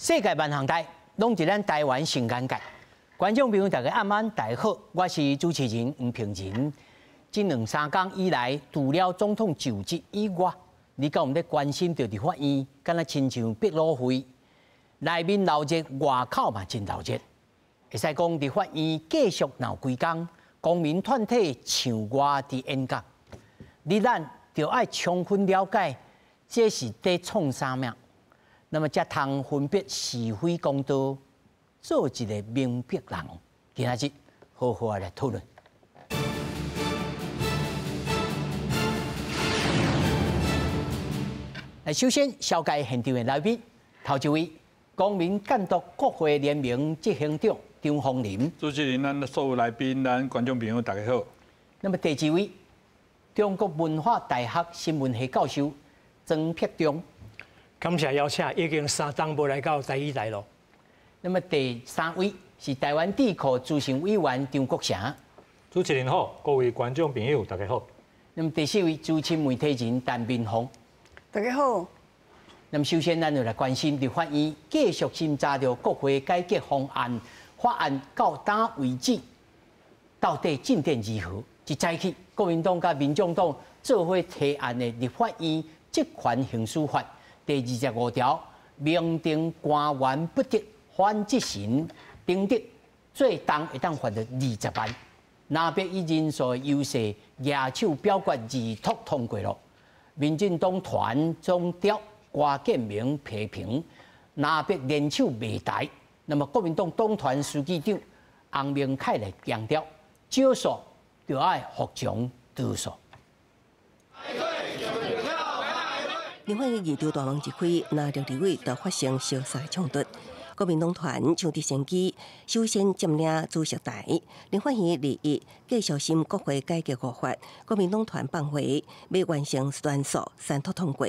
世界万行台，拢是咱台湾新眼界。观众朋友，大家晚安，大家好，我是主持人吴平仁。这2、3天以来，除了总统就职以外，你敢有咧关心到伫法院，敢若亲像百老汇，内面闹热，外口嘛真闹热。会使讲伫法院继续闹几工，公民团体场外伫演讲，你咱就要充分了解这是在创啥物。那么才通分别是非公道，做一个明白人。今仔日好好来讨论。首先紹介現場的來賓，頭一位公民監督國會聯盟執行長張鳳林。主持人，咱所有來賓，咱觀眾朋友大家好。那麼第二位，中國文化大學新聞系教授曾沛中。感謝邀請，已經3天無來到台語台咯。那麼第三位是台灣智庫執行委員張國成。主持人好，各位觀眾朋友大家好。那麼第四位資深媒體人陳明宏。大家好。那麼首先，咱就來關心立法院繼續審查着國會改革方案，法案到今為止，到底進展如何？一早起，國民黨甲民眾黨做伙提案的立法院職權行使法第25條，明定官員不得反執行，並得最重會當罰到20萬。若別以人數的優勢，舉手表決二讀通過了。民進黨團總召郭建明批評，若別聯手未台，那麼國民黨黨團書記長洪明凱來強調，少數就要服從多數。立法院二條大門一開，那6立委就發生燒殺衝突。國民黨團搶佇先機，首先佔領主席台。立法院2日繼續審國會改革護法，國民黨團放回未完成全數3讀通過。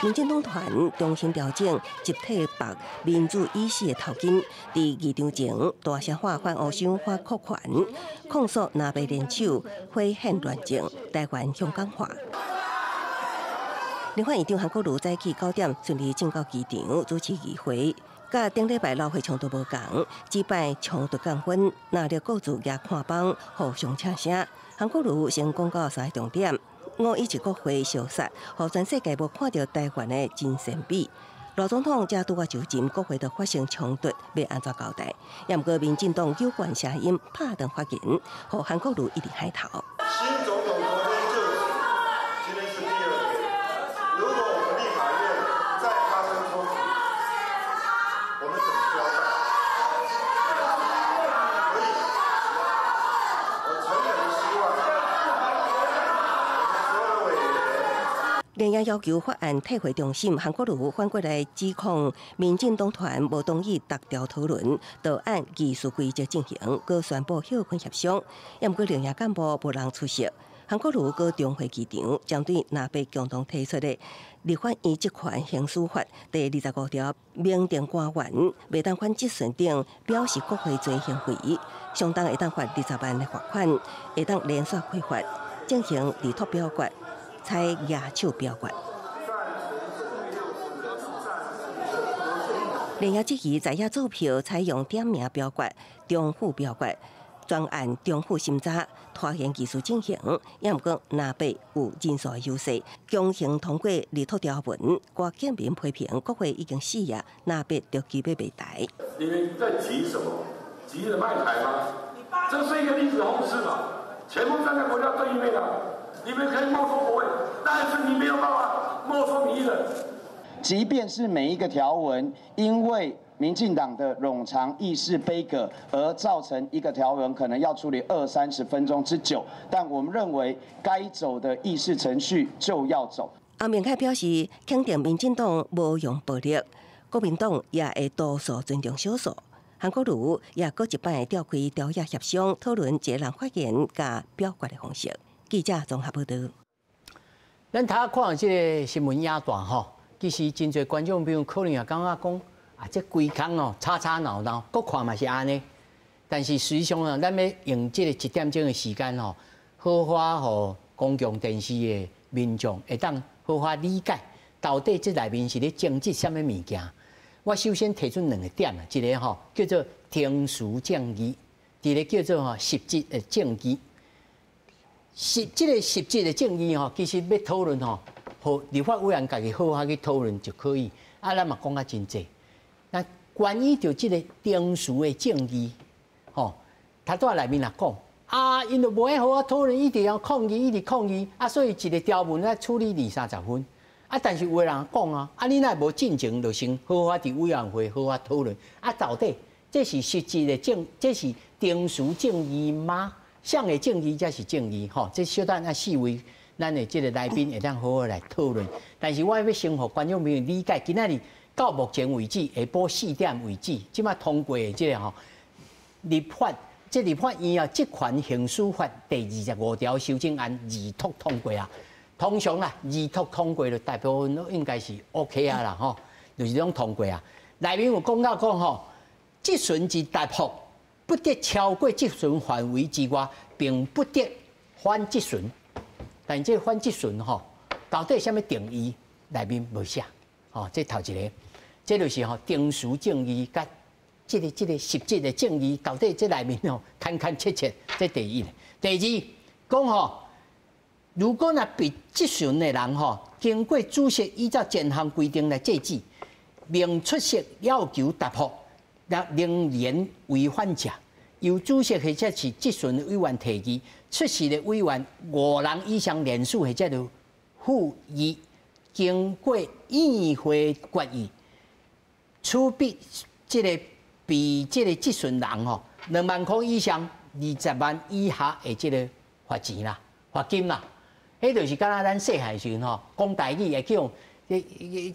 民進黨團重新調整集體白民主意識的頭巾，佇議場前大聲喊反烏想反擴權，控訴若袂聯手會顯亂政，台灣香港化。立法院長韓國瑜早起9點順利進到機場主持議會，甲頂禮拜鬧會衝突無同，只擺衝突降溫，拿着各自也看板互相請聲。韓國瑜先講到3個重點：5以及國會燒殺，互全世界無看到台灣的真善美。羅總統才拄啊就任，國會就發生衝突，要安怎交代？也毋過民進黨有關聲音拍斷發言，互韓國瑜一直海頭。新總統昨天就職，今天是第2天。如果我們立法院再發生衝突，我們怎麼交代？所以，我誠懇地希望我們所有委員。連夜要求法案退回重審，韓國瑜反過來指控民進黨團無同意逐條討論，就按議事規則進行，佮宣布休困協商。也毋過連夜幹部無人出席。韓國瑜佮重回機場，將對若被共同提出的立法院職權行使法第25條明定官員袂當反質詢等，表示國會罪行為，相當會當罰20萬的罰款，會當連續開罰，進行二讀表決，才舉手表決。連夜質疑在野做票採用點名表決、中府表決。專案中府審查，拖延技術進行，也毋過若被有人數優勢，強行通過二讀條文。郭建明批評國會已經死啊，若被就基本未台。你們在急什麼？急着賣台嗎？這是一個歷史紅事嘛，全部站在國家對面啊！你們可以沒收國會，但是你沒有辦法沒收民意的。即便是每一個條文，因為民進黨的冗長議事杯葛，而造成一個條文可能要處理20-30分鐘之久，但我們認為該走的議事程序就要走。洪明凱表示，肯定民進黨無用暴力，國民黨也會多數尊重少數。韓國瑜也閣一擺召開朝野協商，討論一個人發言加表決的方式。記者綜合報道。咱睇看這個新聞野段吼，其實真濟觀眾朋友可能也感覺講。這規空哦，吵吵鬧鬧，各看嘛是安尼。但是實際上啊，咱要用這個1點鐘的時間吼，好好互公共電視的民眾會當好好理解到底这内面是咧政治什么物件？我首先提出2个点啊，一个叫做定数正义，第二个叫做实质的正义。这个实质的正义其实要讨论和立法委员家己好好去讨论就可以。啊，咱嘛讲啊真济。那关于就这个定数的正义，他在内面讲啊，因就无爱好我讨论，一直要抗议，一直抗议啊，所以一个条文来处理20-30分。啊，但是有人讲啊，你若无进程，就先好好伫委员会好好讨论。啊，到底这是实质的这是定数正义吗？想的正义才是正义，这小等啊四位咱的这个来宾会当好好来讨论。但是我要先互观众朋友理解，今仔日到目前为止，下晡4点为止，即马通过的这个立法院这款刑事法第25条修正案二读通过啊。通常啦，二读通过了，大部分都应该是 OK 啊啦，就是这种通过啊。内面有讲到质询之答复不得超过质询范围之外，并不得反质询。但这反质询到底什么定义？内面无写，这头一个，这就是定数正义甲这个实质的正义，到底这内面坎坎切切，这第一。第二讲如果被质询的人经过主席依照前项规定来制止，并出席要求答复，仍然违反者，由主席或者是质询的委员提议，出席的委员5人以上人数或者就复议，经过议会决议，处逼被这个质询人2万块以上20万以下的这个罚钱啦、罚金啦。迄就是敢若咱细汉时阵讲台语会去用，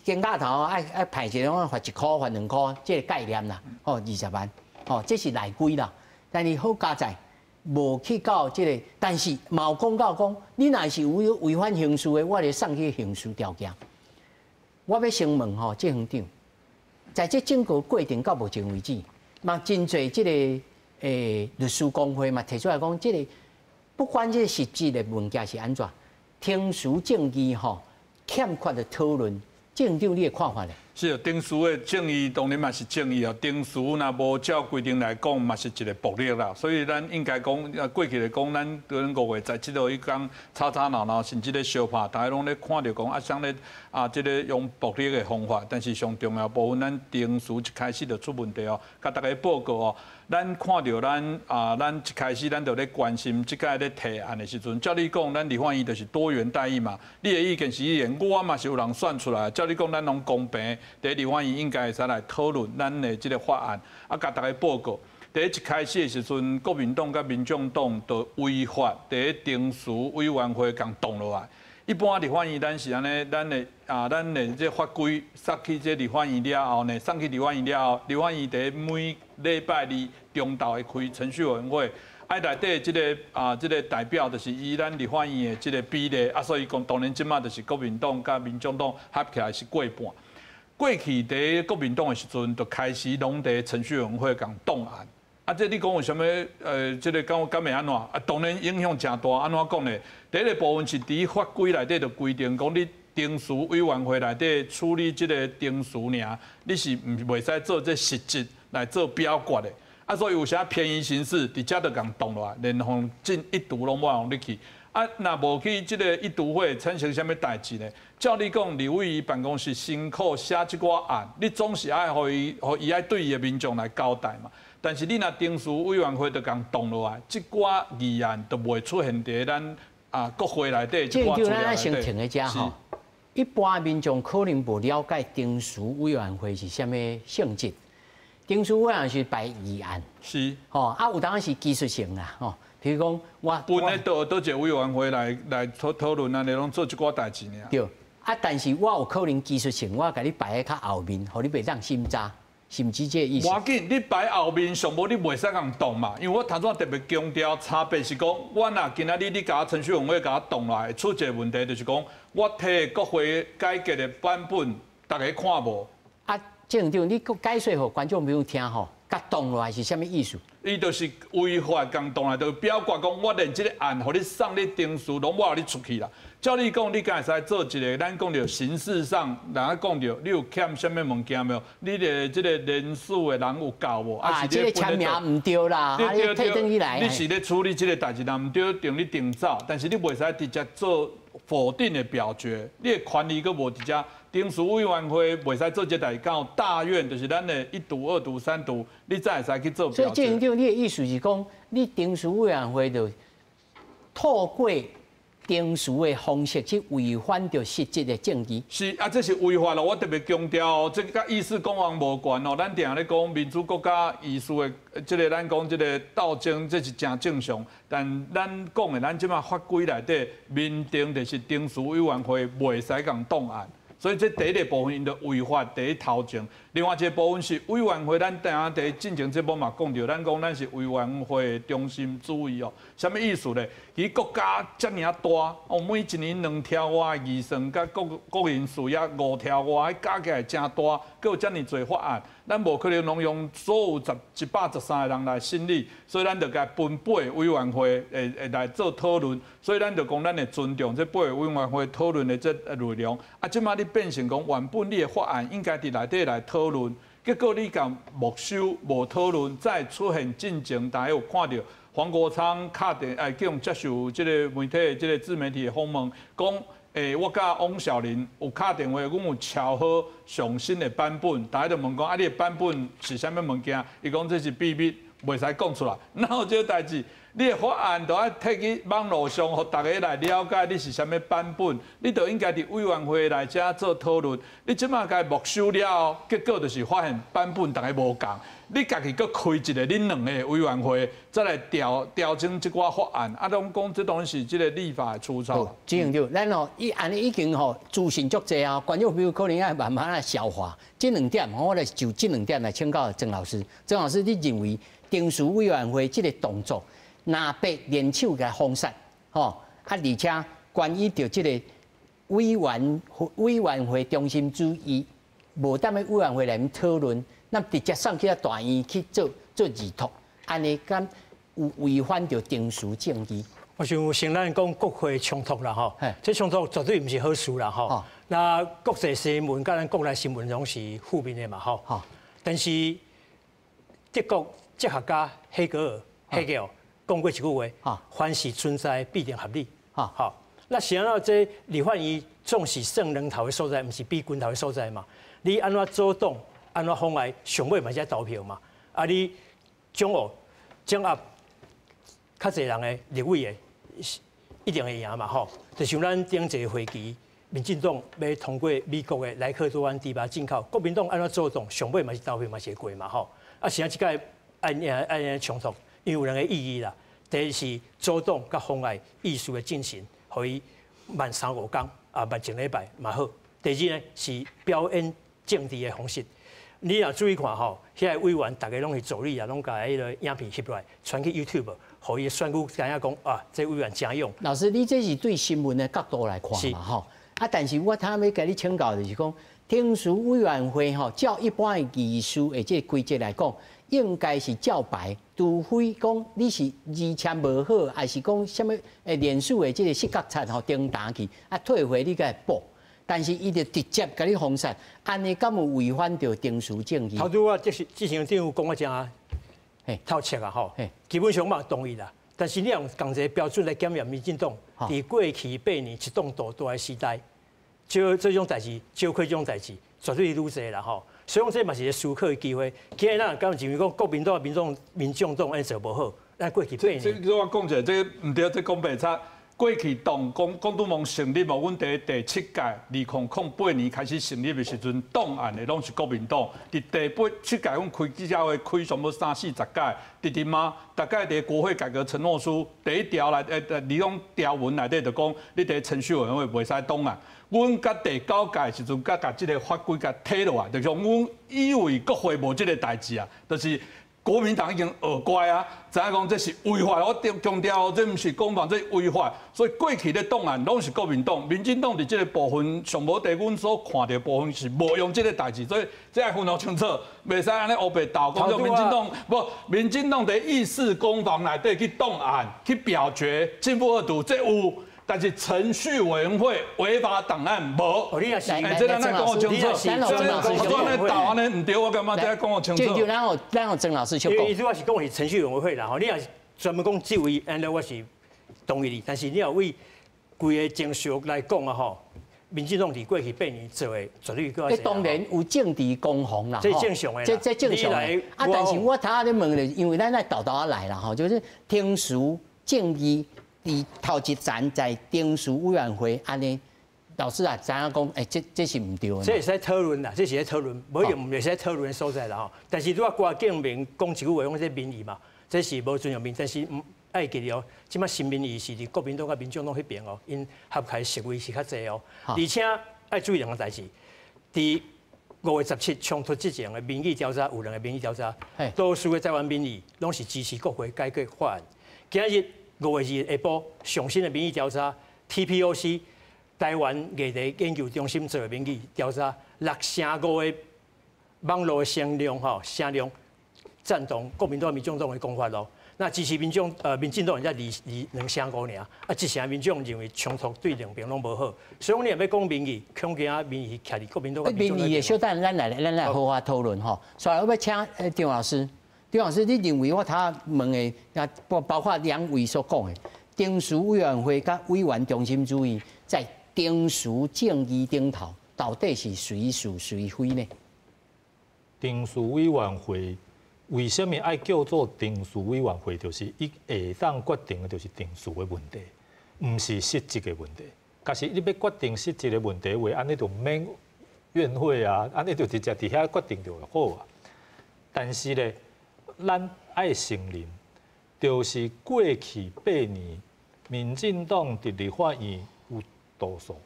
肩胛头爱派一个罚1块、罚2块，这个概念啦，20万，这是内规啦。但是好加在无去到这个，但是嘛有讲到讲，你若是有违反刑事的，我就送去刑事条件。我要先问这行长，在这整个过程到目前为止，嘛真侪这个律师公会嘛提出来讲，这个不管这个实质的文件是安怎。定数正义欠缺的讨论，正就你的看法咧？是定数的正义当然嘛是正义定数若无照规定来讲，嘛是一个暴力啦。所以咱应该讲，过去来讲，咱5月在这一天吵吵闹闹，甚至咧相拍，大家拢咧看到讲想咧这个用暴力的方法。但是上重要部分，咱定数一开始就出问题甲大家报告咱看到咱一开始咱就咧关心即个咧提案的时阵，照你讲，咱立法院就是多元待遇嘛。你的意见是意见，我嘛是有人选出来。照你讲，咱拢公平，第一立法院应该会使来讨论咱的即个法案，甲大家报告。第一开始的时阵，国民党甲民众党就违法，第一定数委员会共动落来。一般立法院咱是安尼，咱的这法规送去这立法院了后呢，送去立法院了后，立法院伫每礼拜2中昼会开程序委员会，内底这个代表就是以咱立法院的这个比例，所以讲当然即马就是国民党甲民众党合起来是过半。过去伫国民党的时阵，就开始拢伫程序委员会共动案。这你讲有啥物？这个敢会安怎？当然影响真大。安怎讲呢？第一个部分是伫法规内底就规定讲，你定数委员会内底处理这个定数尔，你是袂使做这实质来做表决的。所以有啥偏移形式，伫遮就共动落来，连同进一读拢无让你去。若无去这个一读会产生啥物代志呢？照你讲，立委办公室辛苦写即寡案，你总是爱互伊爱对伊的民众来交代嘛。但是你若定数委员会就共动落来，即寡议案就袂出现伫咱国会内底即寡资料内底。先停一下一般民众可能不了解定数委员会是啥物性质。定数委员会是排议案，是有当是技术性啦譬如讲我本来倒一个委员会来讨论你拢做一寡代志尔。对但是我有可能技术性，我甲你排喺较后面，互你袂当心渣。是毋是这个意思？无要紧，你摆后面上无你袂使共动嘛，因为我头先特别强调差别是讲，我若今仔日你甲我程序委员会甲我动来，出一个问题就是讲，我摕国会改革的版本，大家看无？郑长，你解说互观众朋友听甲动落来是啥物意思？伊就是违法共动来，就表决讲，我连这个案，互你送你定书，拢我互你出去啦。照你讲，你敢会使做一个？咱讲着形式上，人家讲着，你有欠什么物件没有？你的这个人数的人有够无？啊，这个签名唔对啦，啊，你退转起来。你是咧处理这个代志，若唔对，定你定走，但是你袂使直接做否定的表决，你的权利佫无直接。定书委员会袂使做这代志，到大院就是咱的1读、2读、3读，你才会使去做表决。所以郑院长，你的意思是讲，你定书委员会就透过定书的方式去违反着实质的证据。是啊，这是违法了。我特别强调哦，这甲意识公王无关哦。咱定咧讲民主国家意识的，这个咱讲这个斗争，这是真正常。但咱讲的，咱即马法规内底明定就是定书委员会袂使共动案。所以这第一个部分因就违法第一头前，另外一个部分是委员会，咱等下在进前节目嘛讲到，咱讲咱是委员会中心主义哦，什么意思咧？伊国家遮尔大，哦，每一年2条外预算，甲国营事业5条外，加起来真大，佮有遮尔侪法案，咱无可能拢用所有113个人来审理，所以咱就该分8个委员会会来做讨论，所以咱就讲咱会尊重这8个委员会讨论的这内容。啊，即马你变成讲原本你的法案应该伫内底来讨论，结果你甲没收无讨论，再出现进程，大家有看到黄国昌敲电叫人接受这个媒体的这个自媒体的访问，讲我甲汪小玲有敲电话，阮有敲好上新的版本，大家就问讲啊，你的版本是啥物物件？伊讲这是秘密，袂使讲出来。然后这个代志，你的法案就要摕去网络上，互大家来了解你是啥物版本，你就应该伫委员会内遮做讨论。你即马该没收了，结果就是发现版本大家无共。你家己搁开一个恁2个委员会，再来调整即寡法案，啊，拢讲这当然是即个立法的粗糙。这样就咱哦，安尼已经吼资讯足济啊，观众朋友可能要慢慢来消化。这2点，我来就这2点来请教曾老师。曾老师，你认为定书委员会这个动作，若被联手来封杀，吼，而且关于着这个委员会中心主义，无踮咧委员会内面讨论。那直接送去大院去做议托，安尼敢有违反着定书正义？我想先咱讲国会冲突啦吼，这冲突绝对不是好事啦吼。那国际新闻甲咱国内新闻拢是负面的嘛吼。但是德国哲学家黑格尔讲过一句话：凡是存在必定合理。好，那是安怎这立法院总是算人头的所在，不是比拳头的所在嘛？你安怎阻挡？安怎妨碍上尾嘛才投票嘛？啊，你掌握较侪人的立委的，一定会赢嘛吼！就像咱顶一个会期，民进党要通过美国的莱克多巴猪肉进口，国民党安怎阻挡？上尾嘛是投票嘛是会过嘛吼！啊，现在即个按冲突，因为有2个意义啦。第一是阻挡甲妨碍艺术的进行，可以慢3-5天啊，慢1礼拜嘛好。第二呢是表演政治的方式。你若注意看吼，遐个委员大家拢是助理啊，拢甲迄个影片翕落来，传去 YouTube， 互伊选举知影讲啊，这委员真用。老师，你这是对新闻的角度来看嘛吼？啊，但是我他要甲你请教就是讲，定书委员会吼，照一般的议事的这规则来讲，应该是照排，除非讲你是字签无好，还是讲什么连署的这个失角擦吼登打去，啊退回你该补。但是伊就直接甲你封杀，安尼敢有违反着定书正义？头拄我执行长讲我真透彻啊吼，基本上嘛同意啦。但是你用同一个标准来检验民进党，伫过去8年一党独大的时代，这种代志，少亏这种代志，绝对愈侪啦吼。所以讲这嘛是一个思考的机会。今日咱敢认为讲国民党、民众党安做无好，咱过去8年。这我讲者，这唔对，这讲白差。过去党公都盟成立无？阮第7届2008年开始成立的时阵，档案的拢是国民党。伫第7届，阮开记者会开上要30-40届，直直嘛，大概伫国会改革承诺书第1条来，你讲条文内底就讲，你伫程序委员会袂使档案。阮甲第9届时阵，甲即个法规甲摕落来，就像阮以为国会无即个代志啊，就是国民党已经学乖啊，知影讲这是违法，我强调这不是公放，这是违法。所以过去的档案拢是国民党，民进党伫这个部分上无地，阮所看到部分是无用这个代志，所以这要分得清楚，袂使安尼黑白斗讲叫民进党不，民进党伫议事攻防内底去档案去表决进步二读，这有。但是程序委员会违法档案无，这咱来讲我清楚。我说那答案呢唔对，我干嘛再讲我清楚？就咱有曾老师去讲。因为我是讲是程序委员会啦，吼，你也是专门讲这位，安尼我是同意你。但是你要为规个程序来讲啊，吼，民进党伫过去8年做的绝对够。这当然有政治攻防啦，这正常的，这正常的。啊，但是我头仔咧问咧，因为咱来豆豆来啦，吼，就是天书正义。伫头一站在定数委员会安尼，老师啊，知影讲，这是唔对的。这是在讨论啦，这是在讨论，无用，也是在讨论的所在啦吼。但是如果郭敬明讲一句话，讲这民意嘛，这是无尊重民，但是爱记得哦，即马新民意是伫国民党甲民众党迄边哦，因合开实位是较济哦。而且爱注意两个代志，伫5月17冲突之前的民意调查，有2个民意调查，多数的台湾民意拢是支持国会改革法案。今日5月2日下晡，上新的民意调查 ，TPOC 台湾艺术研究中心做的民意调查，65%的网络的声量赞同国民党、民众党的讲法咯。那支持民进党人家2%尔，啊，一成民众认为冲突对两边拢无好，所以你若要讲民意，恐惊民意徛伫国民党。民意的小等咱来好好讨论吼。所以我要请张老师。张老师，你认为我他问的，包括两位所讲的，定数委员会甲委员中心主义在定数正义顶头，到底是谁是谁非呢？定数委员会为什么爱叫做定数委员会？就是伊下当决定的，就是定数的问题，唔是实质的问题。假使你要决定实质的问题话，安尼就免院会啊，安尼就直接伫遐决定就好啊。但是咧。咱爱承认，就是过去8年，民进党伫立法院有多数，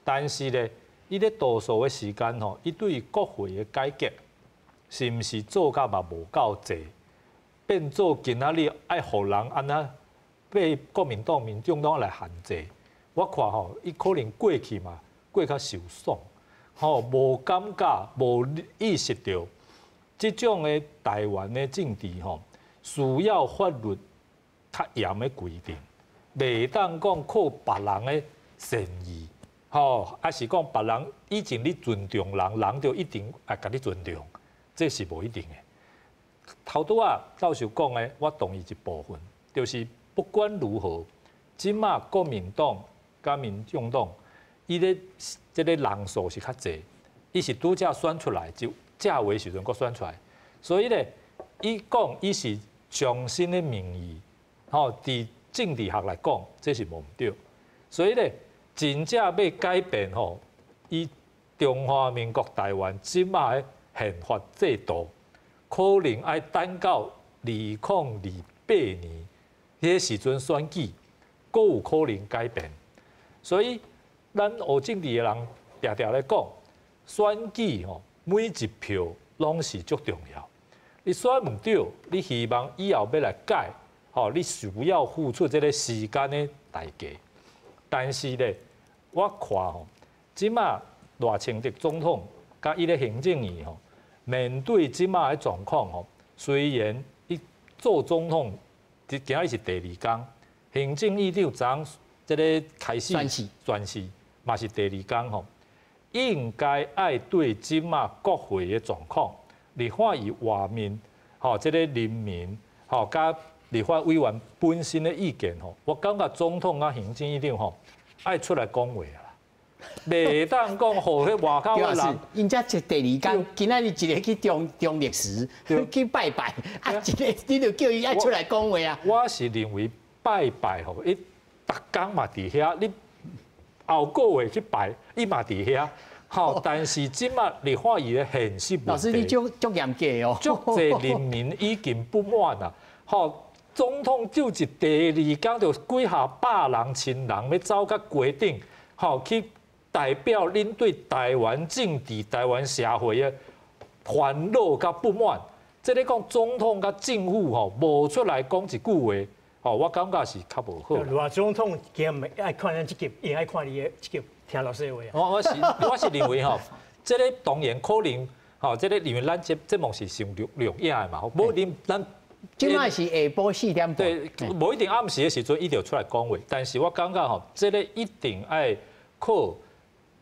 但是咧，伊咧多数的时间吼，伊对国会的改革，是毋是做甲嘛无够济，变做今仔日爱互人安那被国民党、民众党来限制。我看吼，伊可能过去嘛过较受爽，吼无感觉、无意识到。这种的台湾的政治吼，需要法律较严的规定，袂当讲靠别人的善意，吼，还是讲别人以前你尊重人，人就一定爱甲你尊重，这是无一定的。头拄啊，教授讲的，我同意一部分，就是不管如何，即马国民党甲民众党，伊咧这个人数是较济，伊是拄则选出来就。价位时阵阁选出来，所以咧，伊讲伊是上新的民意，吼，伫政治学来讲，这是无毋对。所以咧，真正要改变吼，以中华民国台湾即马的宪法制度，可能要等到2028年迄时阵选举，阁有可能改变。所以，咱学政治的人常常咧讲，选举吼。每一票拢是足重要，你选唔对，你希望以后要来改，吼，你需要付出这个时间的代价。但是咧，我看吼，即马赖清德总统甲伊个行政院吼，面对即马的状况吼，虽然伊做总统，今日是第2天，行政院长昨这个开始宣誓，嘛是第2天吼。应该爱对即马国会的状况，立法院外面，吼，这个人民，吼，甲立法委员本身的意见，吼，我感觉总统啊、行政院长，吼，爱出来讲话啦，袂当讲互迄外口的人。因遮是第2天，今仔日一个去中历史去拜拜，啊，一个你就叫伊爱出来讲话啊。我是认为拜拜吼，伊逐工嘛伫遐，你。后个月去拜，伊嘛伫遐，吼，但是即马立法院的现实问题，老师你足严格哦，足侪人民已经不满啦，吼，总统就职第2天就几下百人、千人要走到街顶，吼，去代表恁对台湾政治、台湾社会的烦恼甲不满，即个讲总统甲政府吼，无出来讲一句话，吼，我感觉是较无好。如果总统今日爱看咱这集，也爱看你的这集，听老师的话。我是认为吼，即个当然可能，吼，即个因为咱节目是上录影的嘛，无恁咱。即摆是下晡4点半。对，无一定暗时的时阵一定要出来讲话，但是我感觉吼，即个一定爱靠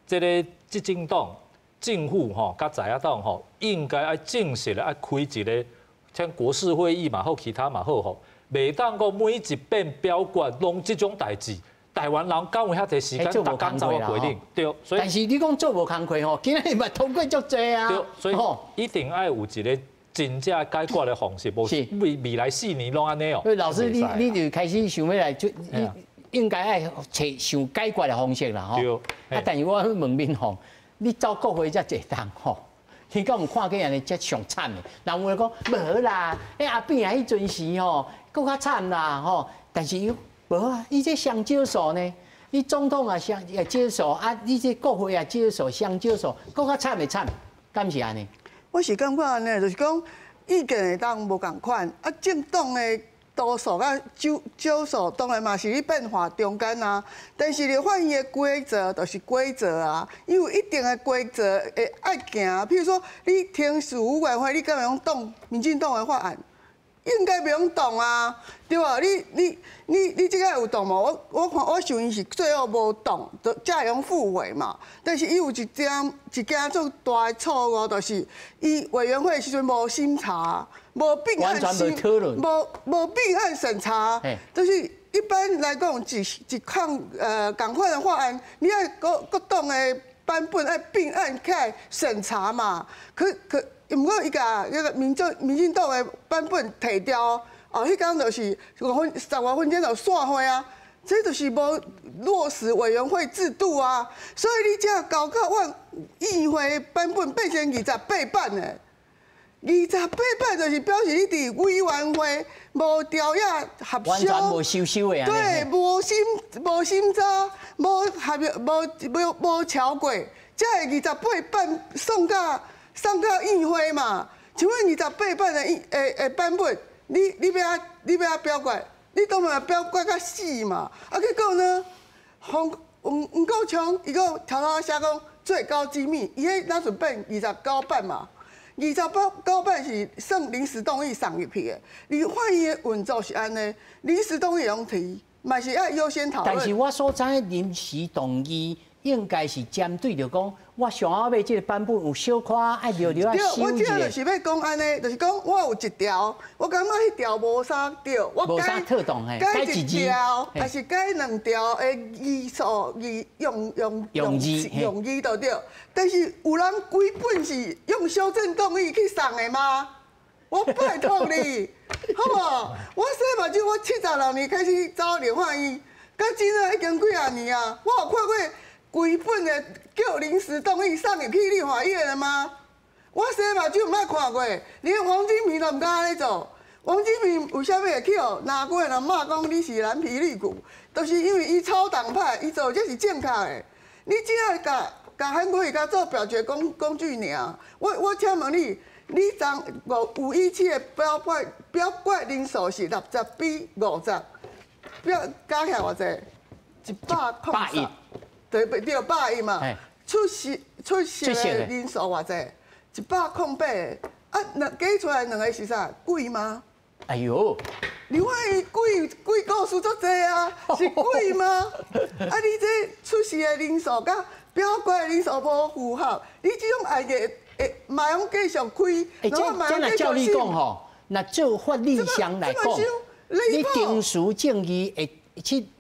即个执政党、政府吼，甲在野党吼，应该爱正式的爱开一个像国事会议嘛好，其他嘛好吼，袂当讲每一遍表决拢即种代志。台湾人敢有遐侪时间，逐工走啊规定，对。所以，但是你讲做无工课吼，今日嘛通过足济啊。对，所以一定爱有一个。真正解决的方式，无是未来4年拢安尼哦。所以老师，你就开始想要来就应该爱找想解决的方式啦吼。对。但是我问民宏，你走国会遮侪人吼，你敢有看见安尼遮上惨的？人有讲无啦，阿扁啊迄阵时吼，搁较惨啦吼。但是无啊，伊这上少数呢，你总统啊也少数啊，你这国会也少数，上少数，搁较惨的惨，敢是安尼？我是感觉安尼，就是讲意见会当无共款，啊，政党的多数甲少数当然嘛是咧变化中间啊。但是你看伊的规则就是规则啊，伊有一定的规则会爱行。譬如说，你听事务委员会，你敢会用动民进党的法案？应该不用动啊，对吧？你这个有动无？我想伊是最后无动，就才用复委嘛。但是伊有一件最大的错误，就是伊委员会时阵无审查，无并案无并案审查，就是一般来讲一项共款的法案，你爱各党的版本爱并案起来审查嘛。毋过伊甲那个民进党的版本摕掉，迄天就是10外分钟就散会啊，这就是无落实委员会制度啊，所以你这搞到我议会版本变成28版的，28版就是表示你伫委员会无调压合完全无收的啊，对，无审查，无合约，无超过，才会28版送到议会嘛，请问28版的版本，你要表决，你当然表决到死嘛。啊，结果呢，黄国昌伊个偷偷写讲最高机密，伊迄那阵变29版嘛，29版是算临时动议送入去的。你看伊的运作是安尼，临时动议用提，嘛是要优先讨论。但是我所知临时动议应该是针对着讲。我上后尾这个版本有小可爱留啊修我这就是要讲安尼，就是讲我有一条，我感觉迄条无啥对，我改特动嘿，改一条，还是改2条的字数用字就对。但是有人规本是用修正动议去送的吗？我拜托你，好不好？我洗目睭，我76年开始走立法院，到今仔已经几啊年啊，我有看过。规本的叫临时动议送入去立法院了吗？我洗目睭唔捌看过，连王金平都唔敢安尼做。王金平为虾米会去拿过人骂讲你是蓝皮绿骨，就是因为伊超党派，伊做这是正确的。你只要甲韩国瑜甲做表决工具尔。我请问你，你517的表决人数是60比50，加起来偌济？100对100亿嘛，出席的人数偌济？108啊，加出来2个是啥？贵吗？哎呦，你看伊贵个数足济啊，是贵吗？啊，你这出席的人数甲表决的人数无符合，你这种爱个马上继续开，然后马上继续照你讲吼，那就法律上来讲，你定数正义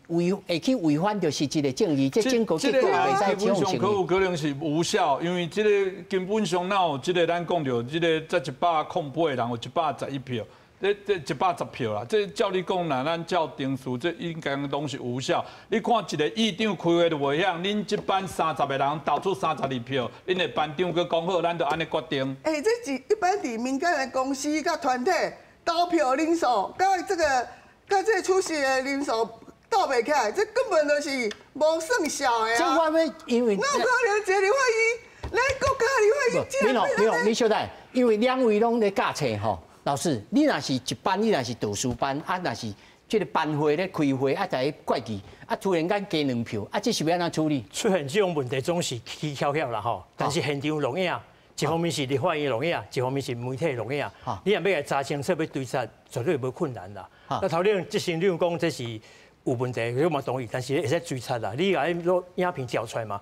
会去违反就是一个正义，这整个结果袂使基本上可有可能是无效，因为这个根本上哪有这个咱讲到这个这108人有111票，这110票啦，这照你讲啦，咱照定数，这应该拢是无效。你看一个议长开会都袂晓，恁这班30个人投出32票，恁的班长佮讲好，咱就安尼决定。这是一般伫民间的公司甲团体投票人数，甲这个出席的人数。斗袂起来，这根本就是无算效的啊！这我要因为哪有可能一个立法院，咱国家立法院你小等，因为两位拢咧驾册吼，老师，你若是一班，你若是读书班，啊，若是这个班会咧开会啊，在怪奇，啊，突然间加2票，啊，这是要安怎处理？出现这种问题总是起起巧巧啦吼，但是现场录影，一方面是立法院录影，一方面是媒体录影，你若要来查清楚要对策，绝对无困难啦。那头先即先你讲这是有问题，我嘛同意，但是会使追查啦，你来攞影片调出来嘛。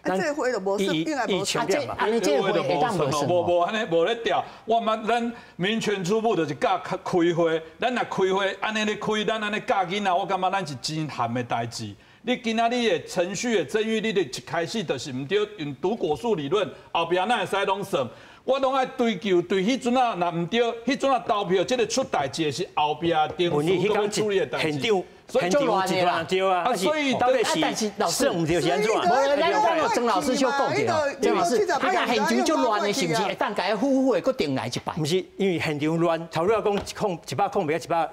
啊，这回就无算，应该无算嘛。安尼这回会当无算。无安尼无咧调，我们咱民权初步就是教开会，咱若开会安尼咧开，咱安尼教囡仔，我感觉咱是真含的代志。你今仔日的程序的正义，你一开始就是唔对，用毒果树理论，后壁哪会使拢算？我拢爱追究，对迄阵啊，若唔对，迄阵啊投票，这个出代志是后壁定数都要处理的代志。所以就乱的啦，对啊，所以到底是老师唔对是安怎？无，咱有曾老师就讲着，曾老师，他讲现场就乱的，是不是？会当改呼的，搁定来一摆？不是，因为现场乱，头先讲100控别100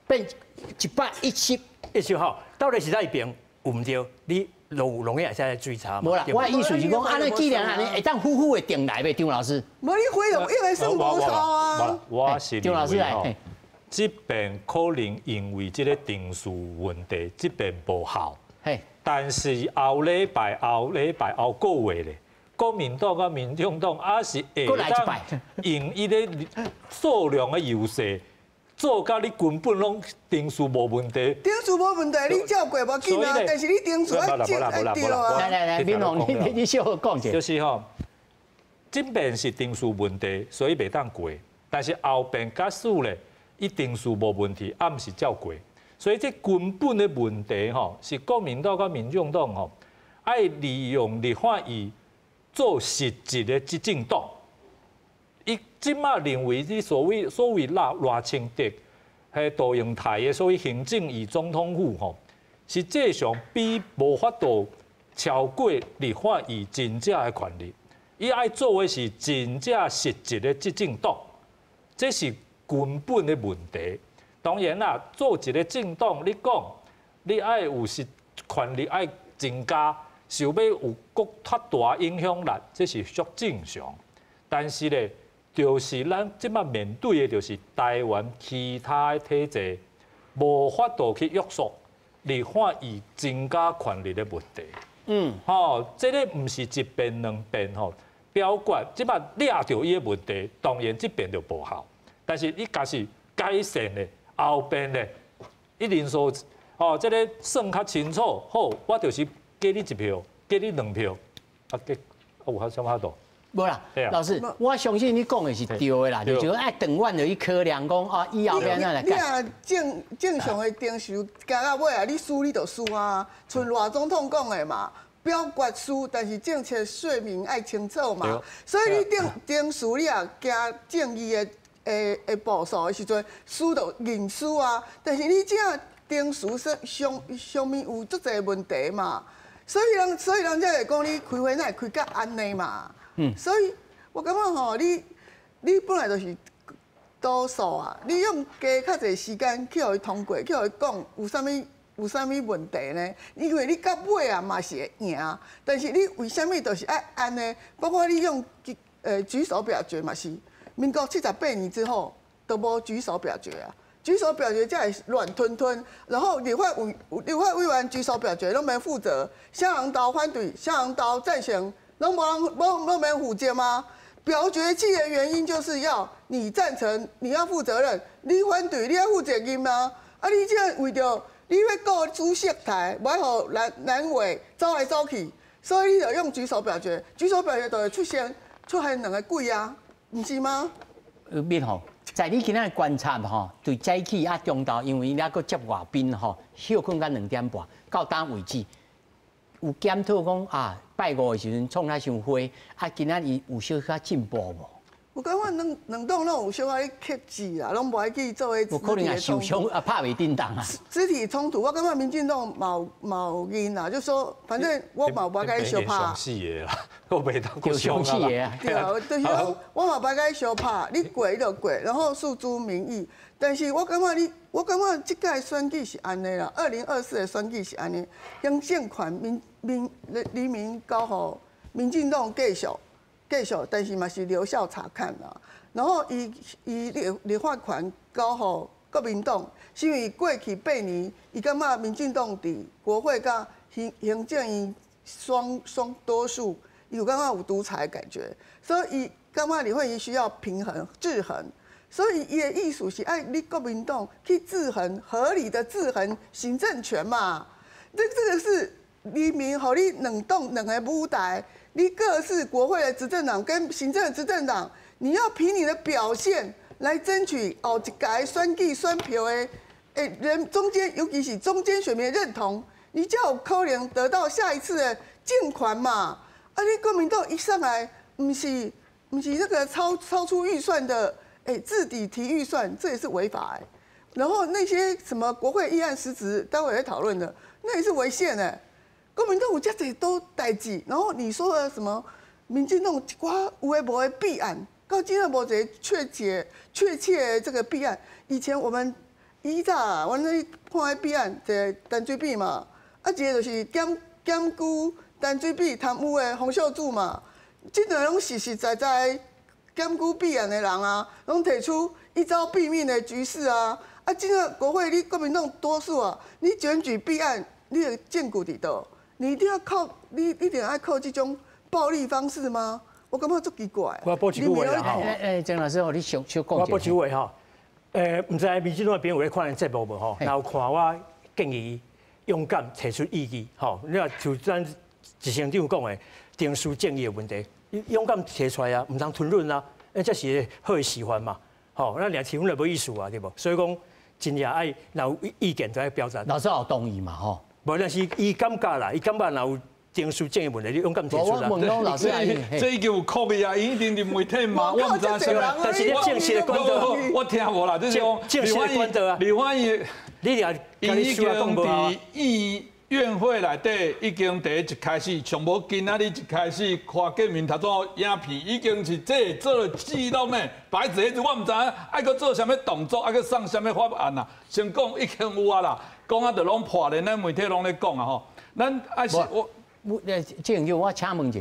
变110吼，到底是哪一边有唔对？你龙也在追查。无啦，我的意思是讲，安尼既然安尼，会当呼的定来呗，张老师。无你回就因为算无错啊。我是张老师来。这边可能因为这个定数问题，这边无效。但是后礼拜后个月咧，国民党甲民众党也是会当用伊个数量的优势，做到你根本拢定数无问题。定数无问题，你照过无紧啊，但是你定数要对啊。来，民众，你小可讲者。就是吼，这边是定数问题，所以袂当过，但是后边假使咧。伊定数无问题，啊，毋是照过，所以这根本的问题吼，是国民党甲民众党吼，爱利用立法院做实质的执政党。伊即马认为你所谓赖清德、杜永泰的所谓行政院总统府吼，实际上比无法度超过立法院真正的权力。伊爱做的是真正实质的执政党，这是根本的问题。当然啦，做一个政党，你讲你爱有实权力爱增加，想要有国较大影响力，这是属正常。但是咧，就是咱即马面对的，就是台湾其他的体制无法度去约束立法院增加权力的问题。这个唔是一遍两遍吼，表决即马抓到伊的问题，当然这边就无效。但是你假是改善的后边的，一定说这个算较清楚，好，我就是给你1票，给你2票，有啥法度？无啦，老师，我相信你讲的是对的啦，就是爱长远就去考量讲以后要安怎来改。你正常的定数加到尾啊，你输你就输啊，像赖总统讲的嘛。表决输，但是政策说明爱清楚嘛，所以你定数你也加正义的步数的时阵，输就认输啊。但是你这定数是上面有足侪问题嘛，所以人才会讲你开会哪会开甲安尼嘛。所以我感觉吼，你本来就是多数啊，你用加较侪时间去互伊通过，去互伊讲有啥物问题呢？因为你到尾啊嘛是会赢，但是你为虾米就是爱安呢？包括你用举手表决嘛是，民国78年之后都无举手表决啊，举手表决才会乱吞吞，然后立法委员举手表决拢免负责，啥人投反对，啥人投赞成，拢免负责吗？表决器的原因就是要你赞成，你要负责任；你反对，你要负责任吗？啊，你这样为着。你要顾主席台，唔好互蓝委走来走去，所以你就用举手表决。举手表决就会出现两个鬼啊，唔是吗？面吼，在你今仔观察吼，对早起啊中昼，因为还佫接外宾吼，休困到2点半，到当为止，有检讨讲啊，拜五的时阵创啥伤花，啊今仔日有小可进步无？我感觉两党拢有小可克制啦，拢无爱去做迄。有可能也受伤啊，拍袂叮当啊。肢体冲突，我感觉民进党冇因啦，就说反正我嘛无该相拍。伤死的啦，我袂当过伤死的啊。对啊，就是讲我嘛无该相拍，你过就过，然后诉诸民意。但是我感觉这届选举是安尼啦，2024的选举是安尼，行政权黎明交予民进党继续。继续，但是嘛是留校察看啦。然后伊立法权交予国民党，是因为过去8年，伊感觉民进党伫国会甲行政院双多数，伊有感觉有独裁的感觉，所以伊感觉立法院需要平衡制衡。 所以，伊的意思是爱你国民党去制衡，合理的制衡行政权嘛。这个是黎明和你两个舞台，你各是国会的执政党跟行政的执政党，你要凭你的表现来争取后一届选举选票的人中间，尤其是中间选民的认同，你才有可能得到下一次的竞款嘛。啊，你国民党一上来，不是那个超出预算的。 自底提预算，这也是违法哎。然后那些什么国会议案实质，待会会讨论的，那也是违宪哎。国民党有这些都代志，然后你说的什么民进党一寡有诶无诶弊案，到今日无一个确切这个弊案。以前我们以早我们看诶弊案，一个陈水扁嘛，啊一个就是检举陈水扁贪污诶洪秀柱嘛，这两拢实实在在。 检举弊案的人啊，拢提出一朝毙命的局势啊！啊，这个国会你国民党多数啊，你检举弊案，你的证据伫倒？你一定要靠你一定要靠这种暴力方式吗？我感觉足奇怪。我补一句话啦吼，郑老师，你小讲我补一句话吼，唔知民进党边有咧看节目无吼？然后看我建议勇敢提出异议吼，你话就咱执行长讲的定数正义的问题。 勇敢提出来啊，唔通吞论啊，这是好的示范嘛。吼，那连提问就无意思啊，对不？所以讲，真正爱有意见就爱表达。老师有同意嘛？吼，无，但是伊感觉啦，伊感觉有定数正义问题，你勇敢提出来。我问老师，这已经有酷的啊，一定是媒体嘛，我唔知啥。但是你正式的管道，我听无啦，就是讲正式的管道啊。立法院，你俩已经伫议院会内底已经第一开始，上无今仔日一开始看见面头做影片，已经是这做记录呢。白纸黑字我唔知影，爱去做啥物动作，爱去送啥物法案啊？先讲已经有啊啦，讲啊就拢破咧，咱媒体拢咧讲啊吼。咱爱是我郑友，我请问一下，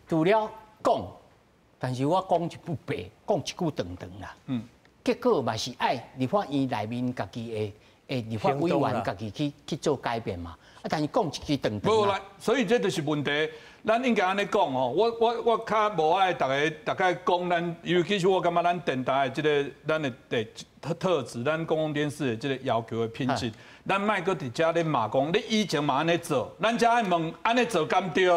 除了讲，但是我讲一句白，讲一句长啦。结果嘛是爱立法院内面家己的立法委员家己去做改变嘛。 啊，但是讲一句长。无啦，所以这就是问题。咱应该安尼讲吼，我较无爱大家讲咱，尤其是我感觉咱电台的这个咱的特质，咱公共电视的这个要求的品质，咱莫搁伫遮咧骂讲，你以前嘛安尼做，咱才爱问安尼做敢对？